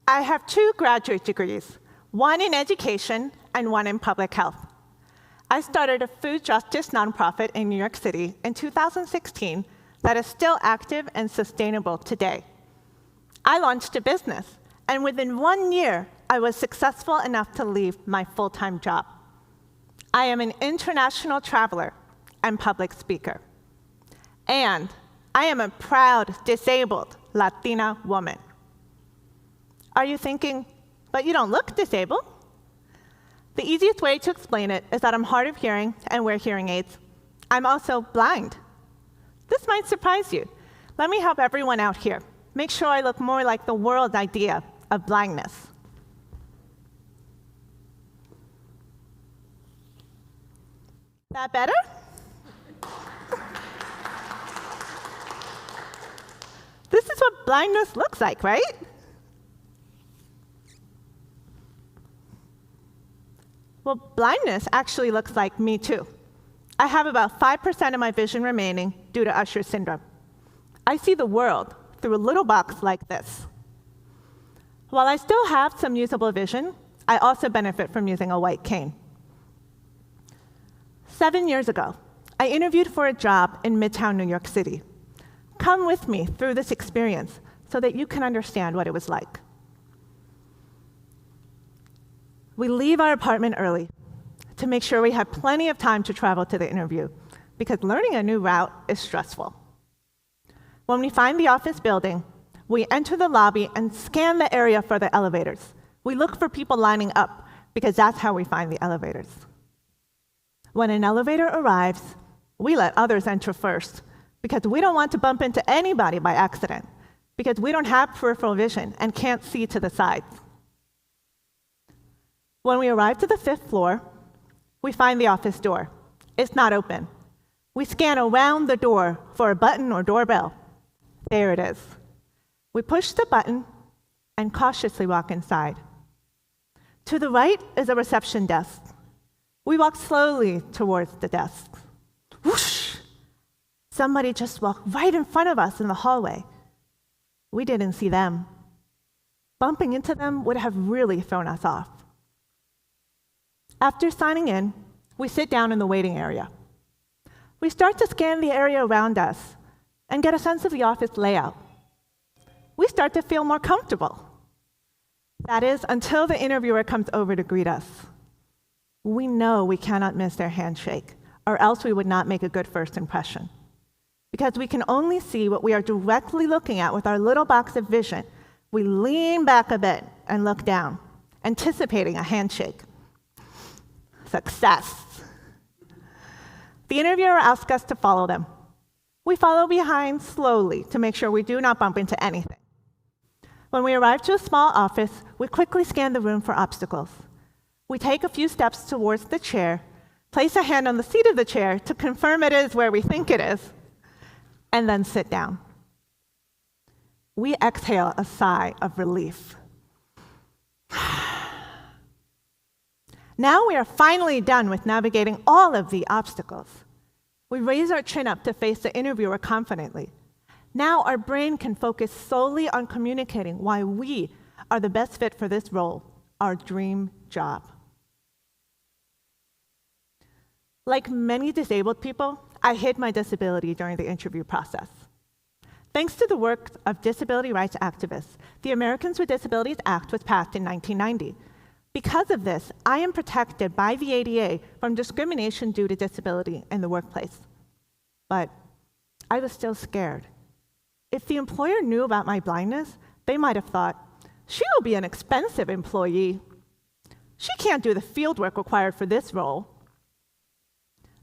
I have 2 graduate degrees, one in education and one in public health. I started a food justice nonprofit in New York City in 2016 that is still active and sustainable today. I launched a business, and within 1 year, I was successful enough to leave my full-time job. I am an international traveler and public speaker. And I am a proud, disabled Latina woman. Are you thinking, but you don't look disabled? The easiest way to explain it is that I'm hard of hearing and wear hearing aids. I'm also blind. This might surprise you. Let me help everyone out here. Make sure I look more like the world's idea of blindness. That better? This is what blindness looks like, right? Well, blindness actually looks like me too. I have about 5% of my vision remaining due to Usher syndrome. I see the world through a little box like this. While I still have some usable vision, I also benefit from using a white cane. 7 years ago, I interviewed for a job in Midtown New York City. Come with me through this experience so that you can understand what it was like. We leave our apartment early to make sure we have plenty of time to travel to the interview, because learning a new route is stressful. When we find the office building, we enter the lobby and scan the area for the elevators. We look for people lining up, because that's how we find the elevators. When an elevator arrives, we let others enter first, because we don't want to bump into anybody by accident, because we don't have peripheral vision and can't see to the sides. When we arrive to the 5th floor, we find the office door. It's not open. We scan around the door for a button or doorbell. There it is. We push the button and cautiously walk inside. To the right is a reception desk. We walk slowly towards the desk. Whoosh! Somebody just walked right in front of us in the hallway. We didn't see them. Bumping into them would have really thrown us off. After signing in, we sit down in the waiting area. We start to scan the area around us and get a sense of the office layout. We start to feel more comfortable. That is, until the interviewer comes over to greet us. We know we cannot miss their handshake, or else we would not make a good first impression. Because we can only see what we are directly looking at with our little box of vision, we lean back a bit and look down, anticipating a handshake. Success. The interviewer asks us to follow them. We follow behind slowly to make sure we do not bump into anything. When we arrive to a small office, we quickly scan the room for obstacles. We take a few steps towards the chair, place a hand on the seat of the chair to confirm it is where we think it is, and then sit down. We exhale a sigh of relief. Now we are finally done with navigating all of the obstacles. We raise our chin up to face the interviewer confidently. Now our brain can focus solely on communicating why we are the best fit for this role, our dream job. Like many disabled people, I hid my disability during the interview process. Thanks to the work of disability rights activists, the Americans with Disabilities Act was passed in 1990. Because of this, I am protected by the ADA from discrimination due to disability in the workplace. But I was still scared. If the employer knew about my blindness, they might have thought, she will be an expensive employee. She can't do the field work required for this role.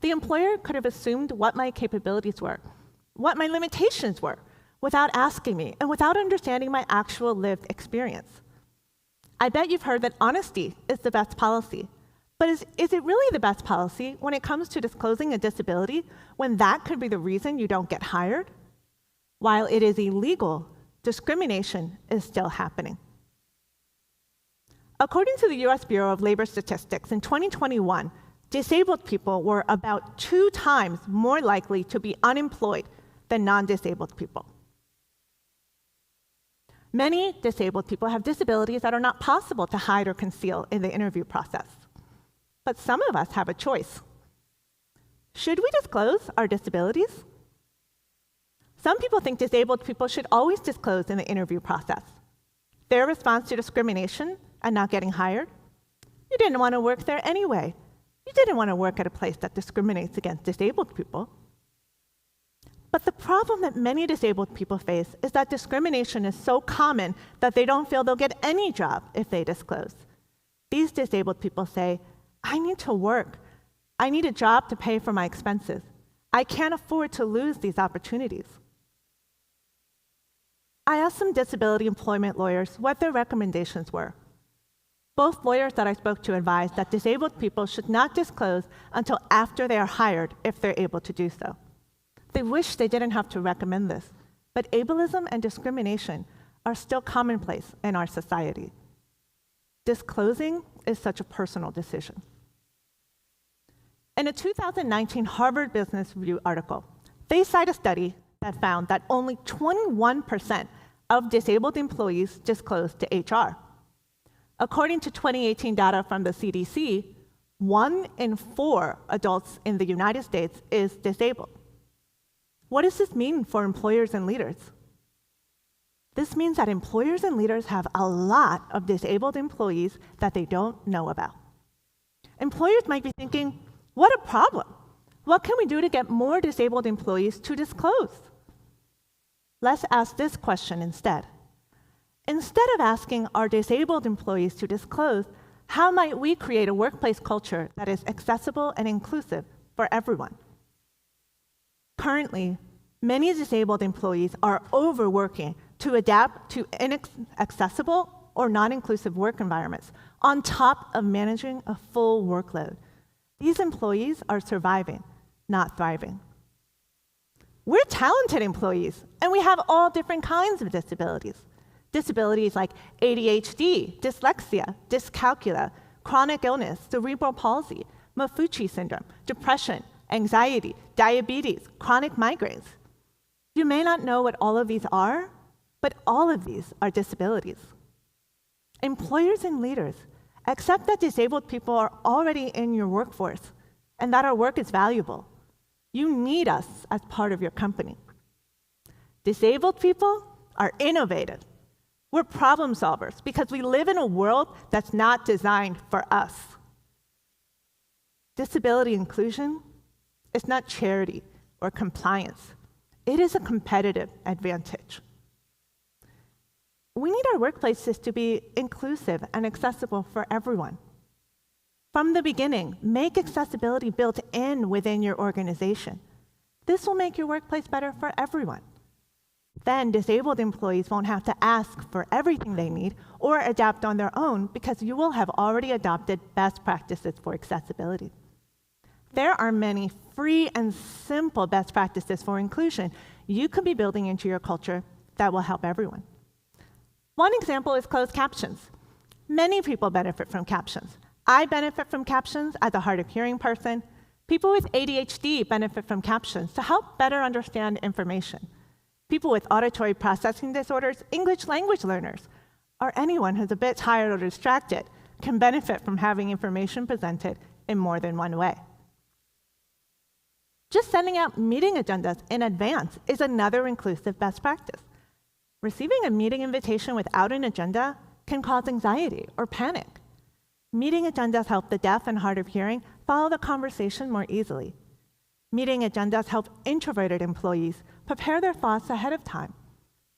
The employer could have assumed what my capabilities were, what my limitations were, without asking me and without understanding my actual lived experience. I bet you've heard that honesty is the best policy. But is it really the best policy when it comes to disclosing a disability when that could be the reason you don't get hired? While it is illegal, discrimination is still happening. According to the US Bureau of Labor Statistics, in 2021, disabled people were about 2 times more likely to be unemployed than non-disabled people. Many disabled people have disabilities that are not possible to hide or conceal in the interview process. But some of us have a choice. Should we disclose our disabilities? Some people think disabled people should always disclose in the interview process their response to discrimination and not getting hired. You didn't want to work there anyway. You didn't want to work at a place that discriminates against disabled people. But the problem that many disabled people face is that discrimination is so common that they don't feel they'll get any job if they disclose. These disabled people say, I need to work. I need a job to pay for my expenses. I can't afford to lose these opportunities. I asked some disability employment lawyers what their recommendations were. Both lawyers that I spoke to advised that disabled people should not disclose until after they are hired if they're able to do so. They wish they didn't have to recommend this, but ableism and discrimination are still commonplace in our society. Disclosing is such a personal decision. In a 2019 Harvard Business Review article, they cite a study that found that only 21% of disabled employees disclosed to HR. According to 2018 data from the CDC, 1 in 4 adults in the United States is disabled. What does this mean for employers and leaders? This means that employers and leaders have a lot of disabled employees that they don't know about. Employers might be thinking, what a problem. What can we do to get more disabled employees to disclose? Let's ask this question instead. Instead of asking our disabled employees to disclose, how might we create a workplace culture that is accessible and inclusive for everyone? Currently, many disabled employees are overworking to adapt to inaccessible or non-inclusive work environments on top of managing a full workload. These employees are surviving, not thriving. We're talented employees, and we have all different kinds of disabilities. Disabilities like ADHD, dyslexia, dyscalculia, chronic illness, cerebral palsy, Maffucci syndrome, depression, anxiety, diabetes, chronic migraines. You may not know what all of these are, but all of these are disabilities. Employers and leaders, accept that disabled people are already in your workforce and that our work is valuable. You need us as part of your company. Disabled people are innovative. We're problem solvers because we live in a world that's not designed for us. Disability inclusion is not charity or compliance. It is a competitive advantage. We need our workplaces to be inclusive and accessible for everyone. From the beginning, make accessibility built in within your organization. This will make your workplace better for everyone. Then disabled employees won't have to ask for everything they need or adapt on their own because you will have already adopted best practices for accessibility. There are many free and simple best practices for inclusion you could be building into your culture that will help everyone. One example is closed captions. Many people benefit from captions. I benefit from captions as a hard of hearing person. People with ADHD benefit from captions to help better understand information. People with auditory processing disorders, English language learners, or anyone who's a bit tired or distracted can benefit from having information presented in more than one way. Just sending out meeting agendas in advance is another inclusive best practice. Receiving a meeting invitation without an agenda can cause anxiety or panic. Meeting agendas help the deaf and hard of hearing follow the conversation more easily. Meeting agendas help introverted employees prepare their thoughts ahead of time.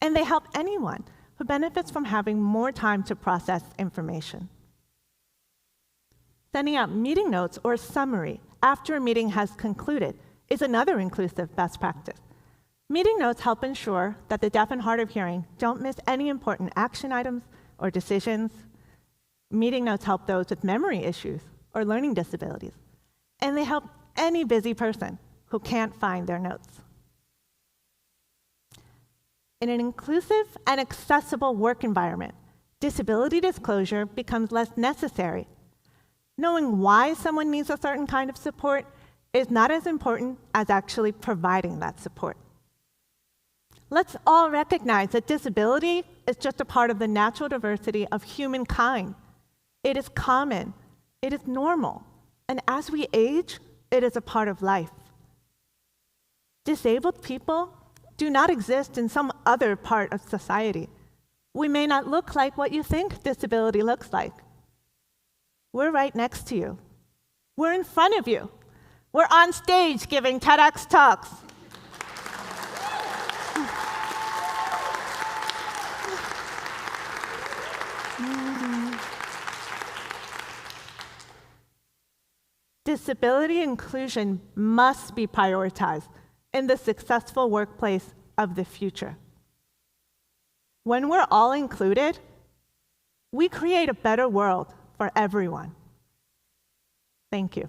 And they help anyone who benefits from having more time to process information. Sending out meeting notes or a summary after a meeting has concluded is another inclusive best practice. Meeting notes help ensure that the deaf and hard of hearing don't miss any important action items or decisions. Meeting notes help those with memory issues or learning disabilities. And they help any busy person who can't find their notes. In an inclusive and accessible work environment, disability disclosure becomes less necessary. Knowing why someone needs a certain kind of support is not as important as actually providing that support. Let's all recognize that disability is just a part of the natural diversity of humankind. It is common, it is normal, and as we age, it is a part of life. Disabled people do not exist in some other part of society. We may not look like what you think disability looks like. We're right next to you. We're in front of you. We're on stage giving TEDx talks. Disability inclusion must be prioritized in the successful workplace of the future. When we're all included, we create a better world for everyone. Thank you.